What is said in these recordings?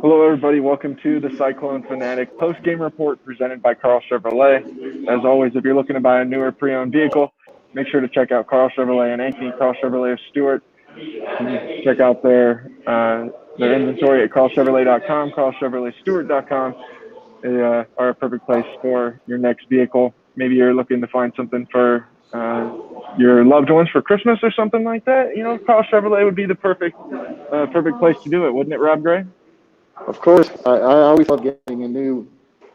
Hello, everybody. Welcome to the Cyclone Fanatic post-game report presented by Carl Chevrolet. As always, if you're looking to buy a newer pre-owned vehicle, make sure to check out Carl Chevrolet and Ankeny, Carl Chevrolet of Stewart. Check out their inventory at carlchevrolet.com, carlchevroletstewart.com. They are a perfect place for your next vehicle. Maybe you're looking to find something for your loved ones for Christmas or something like that. You know, Carl Chevrolet would be the perfect place to do it, wouldn't it, Rob Gray? Of course. I always love getting a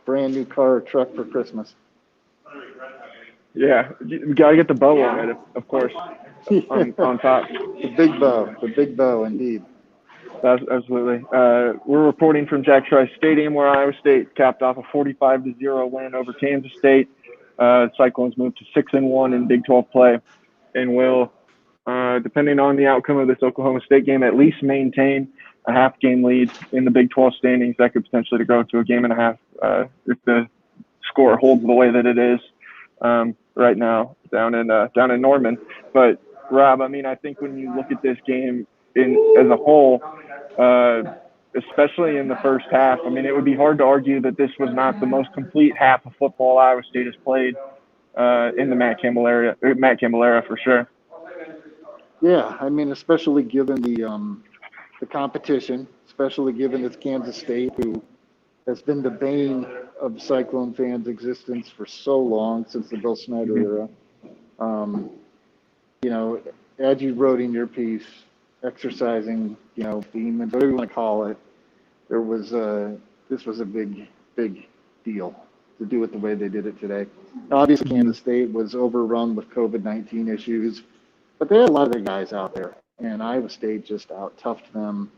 brand new car or truck for Christmas. Yeah, you got to get the bow on it, of course, on top. The big bow, indeed. Absolutely. We're reporting from Jack Trice Stadium, where Iowa State capped off a 45-0 win over Kansas State. Cyclones moved to 6-1 in Big 12 play, and will, depending on the outcome of this Oklahoma State game, at least maintain a half-game lead in the Big 12 standings. That could potentially go to a game and a half if the score holds the way that it is right now down in Norman. But Rob, I mean, I think when you look at this game as a whole, especially in the first half, I mean, it would be hard to argue that this was not the most complete half of football Iowa State has played in the Matt Campbell era for sure. Yeah, I mean, especially given the competition, especially given it's Kansas State, who has been the bane of Cyclone fans' existence for so long, since the Bill Snyder era. You know, as you wrote in your piece, exercising, demons, whatever you want to call it, this was a big deal to do it the way they did it today. Obviously, Kansas State was overrun with COVID-19 issues, but they had a lot of their guys out there, and Iowa State just out-toughed them,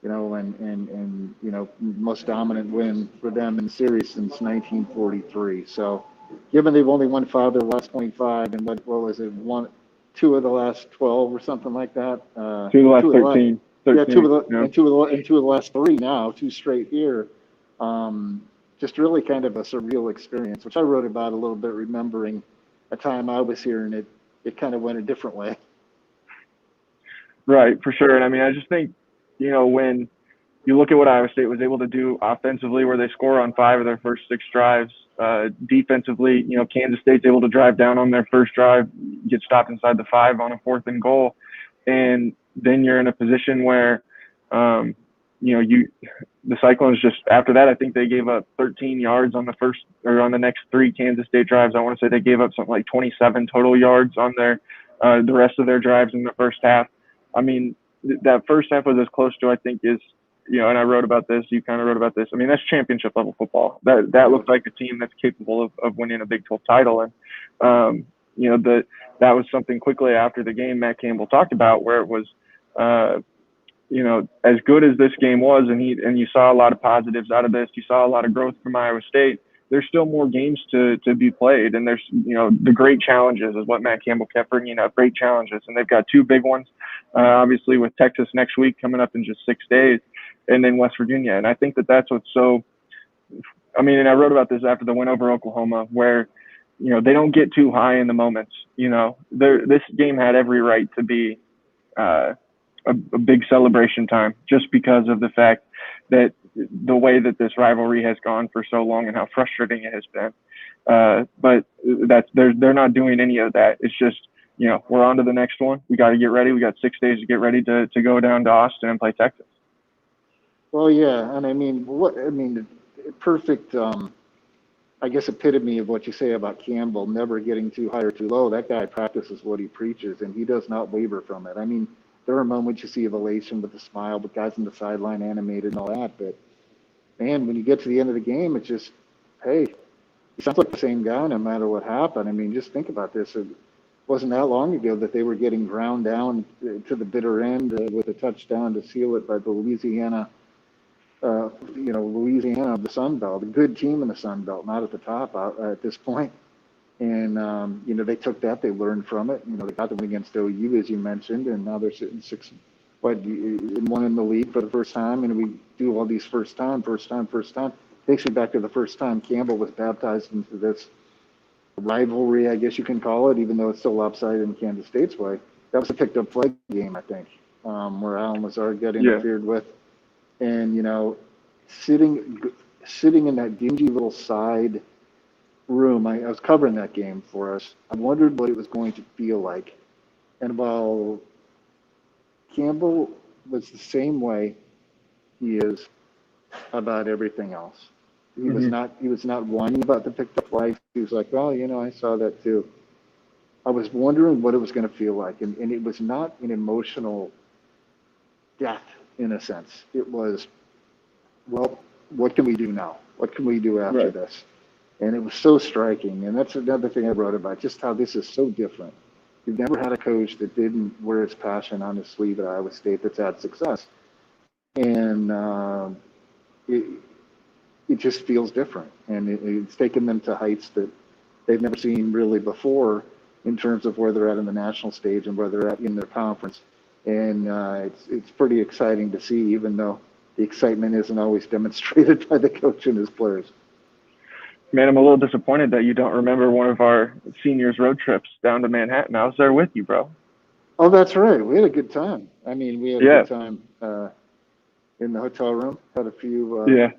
and most dominant win for them in the series since 1943. So, given they've only won 5 of the last 25, and what was it, 2 of the last 12 or something like that? 2 of the last 13. Yeah, 2 of the last 3 now, 2 straight here. Just really kind of a surreal experience, which I wrote about a little bit, remembering a time I was here and it kind of went a different way. Right, for sure. And I mean, I just think, when you look at what Iowa State was able to do offensively, where they score on 5 of their first 6 drives, defensively, Kansas State's able to drive down on their first drive, get stopped inside the 5 on a 4th and goal. And then you're in a position where, the Cyclones just, after that, I think they gave up 13 yards on the next 3 Kansas State drives. I want to say they gave up something like 27 total yards on the rest of their drives in the first half. I mean, that first half was as close to, I think, and I wrote about this, you kind of wrote about this. I mean, that's championship level football. That looked like a team that's capable of winning a Big 12 title. And, that was something quickly after the game Matt Campbell talked about, where it was, as good as this game was, and you saw a lot of positives out of this, you saw a lot of growth from Iowa State. There's still more games to be played, and there's, the great challenges is what Matt Campbell kept bringing up, great challenges. And they've got 2 big ones, obviously with Texas next week coming up in just 6 days, and then West Virginia. And I think that's what's so, and I wrote about this after the win over Oklahoma, where, they don't get too high in the moments. This game had every right to be a big celebration time, just because of the fact that the way that this rivalry has gone for so long and how frustrating it has been. But they're not doing any of that. It's just, we're on to the next one. We got to get ready. We got 6 days to get ready to go down to Austin and play Texas. Well, yeah. And perfect, I guess, epitome of what you say about Campbell, never getting too high or too low. That guy practices what he preaches, and he does not waver from it. I mean, there are moments you see of elation with a smile, with guys on the sideline animated and all that. But, man, when you get to the end of the game, it's just, hey, he sounds like the same guy no matter what happened. I mean, just think about this. It wasn't that long ago that they were getting ground down to the bitter end with a touchdown to seal it by the Louisiana of the Sun Belt, a good team in the Sun Belt, not at the top at this point. And, they took that, they learned from it. They got them against OU, as you mentioned, and now they're sitting 1 in the league for the first time. And we do all these first time. Takes me back to the first time Campbell was baptized into this rivalry, I guess you can call it, even though it's still lopsided in Kansas State's way. That was a picked up flag game, I think. where Alan Lazard got Yeah. interfered with. And, sitting in that dingy little side room, I was covering that game for us. I wondered what it was going to feel like. And while Campbell was the same way he is about everything else. He was not whining about the picked up flags. He was like, "Oh, I saw that too." I was wondering what it was going to feel like, and it was not an emotional death in a sense. It was, well, what can we do now? What can we do after this? And it was so striking. And that's another thing I wrote about, just how this is so different. You've never had a coach that didn't wear his passion on his sleeve at Iowa State that's had success. And it just feels different. And it's taken them to heights that they've never seen really before in terms of where they're at in the national stage and where they're at in their conference. And it's pretty exciting to see, even though the excitement isn't always demonstrated by the coach and his players. Man, I'm a little disappointed that you don't remember one of our seniors' road trips down to Manhattan. I was there with you, bro. Oh, that's right. We had a good time. I mean, we had a good time in the hotel room. Had a few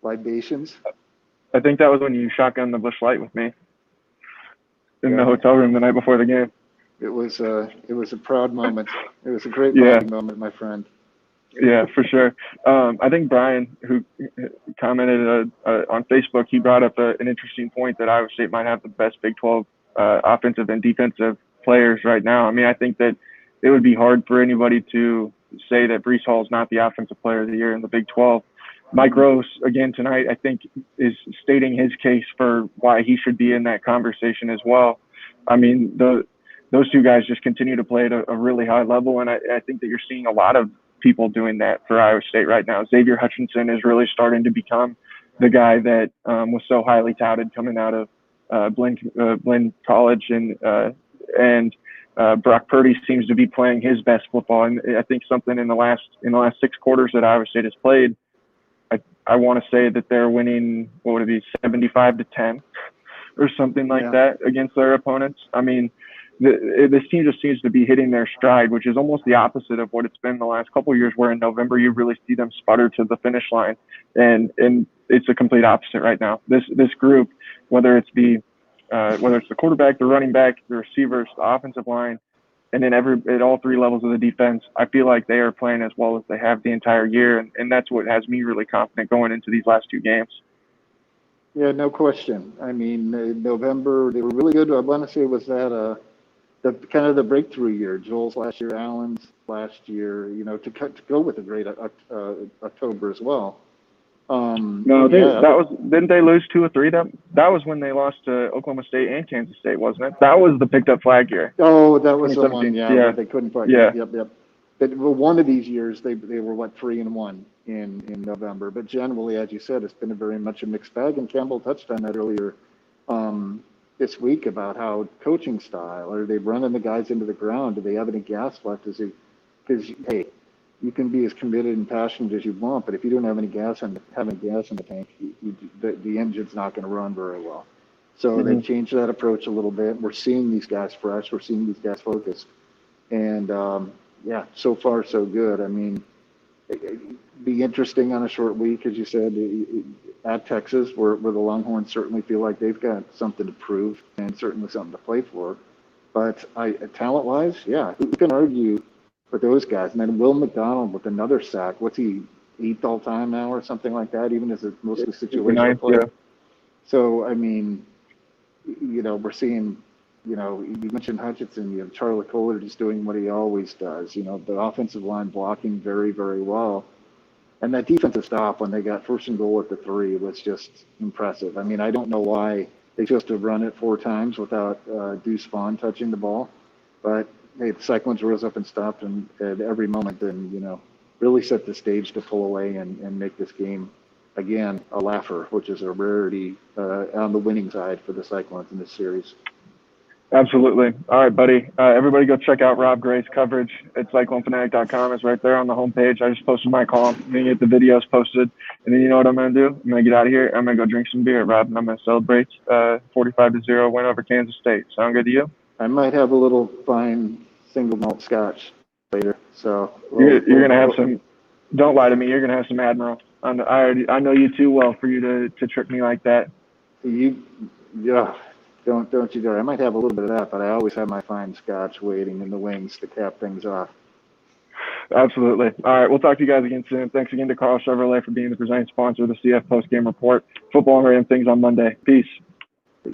libations. I think that was when you shotgunned the Busch Light with me in the hotel room the night before the game. It was a proud moment. It was a great bonding moment, my friend. Yeah, for sure. I think Brian, who commented on Facebook, he brought up an interesting point that Iowa State might have the best Big 12 offensive and defensive players right now. I mean, I think that it would be hard for anybody to say that Breece Hall is not the offensive player of the year in the Big 12. Mike Rose, again tonight, I think is stating his case for why he should be in that conversation as well. I mean, those two guys just continue to play at a really high level, and I think that you're seeing a lot of people doing that for Iowa State right now. Xavier Hutchinson is really starting to become the guy that was so highly touted coming out of Blinn College, and Brock Purdy seems to be playing his best football. And I think something in the last 6 quarters that Iowa State has played, I want to say that they're winning, what would it be, 75-10 or something like that against their opponents. I mean, this team just seems to be hitting their stride, which is almost the opposite of what it's been the last couple of years, where in November you really see them sputter to the finish line, and it's a complete opposite right now. This group, whether it's the quarterback, the running back, the receivers, the offensive line, and then at all 3 levels of the defense, I feel like they are playing as well as they have the entire year, and that's what has me really confident going into these last 2 games. Yeah, no question. I mean, November they were really good. I want to say was that the kind of the breakthrough year. Joel's last year, Allen's last year. To go with a great October as well. No, didn't they lose 2 or 3? That was when they lost to Oklahoma State and Kansas State, wasn't it? That was the picked up flag year. Oh, that was the one. Yeah, they couldn't fight. Yeah. Yep. But one of these years they were 3-1 in November. But generally, as you said, it's been very much a mixed bag. And Campbell touched on that earlier this week about how coaching style. Are they running the guys into the ground? Do they have any gas left? Because hey, you can be as committed and passionate as you want, but if you don't have any gas in the tank, the engine's not going to run very well. So they've changed that approach a little bit. We're seeing these guys fresh. We're seeing these guys focused. And, so far so good. I mean, it'd be interesting on a short week, as you said, at Texas, where the Longhorns certainly feel like they've got something to prove and certainly something to play for. But talent-wise, who can argue with those guys? And then Will McDonald with another sack. What's he, 8th all-time now or something like that, even as a mostly situational player? Yeah. So, I mean, we're seeing, you mentioned Hutchinson, you have Charlie Kohler just doing what he always does. The offensive line blocking very, very well. And that defensive stop when they got 1st and goal at the 3 was just impressive. I mean, I don't know why they chose to run it 4 times without Deuce Vaughn touching the ball. But, hey, the Cyclones rose up and stopped and at every moment and, really set the stage to pull away and make this game, again, a laugher, which is a rarity on the winning side for the Cyclones in this series. Absolutely. All right, buddy. Everybody go check out Rob Gray's coverage at CycloneFanatic.com. It's right there on the homepage. I just posted my column. I'm going to get the videos posted. And then you know what I'm going to do? I'm going to get out of here. I'm going to go drink some beer, Rob, and I'm going to celebrate 45-0 win over Kansas State. Sound good to you? I might have a little fine single malt scotch later. So you're gonna have some. Don't lie to me. You're gonna have some Admiral. I know you too well for you to trick me like that. Yeah. Don't you dare. I might have a little bit of that, but I always have my fine scotch waiting in the wings to cap things off. Absolutely. All right, we'll talk to you guys again soon. Thanks again to Carl Chevrolet for being the presenting sponsor of the CF Postgame Report. Football and random things on Monday. Peace.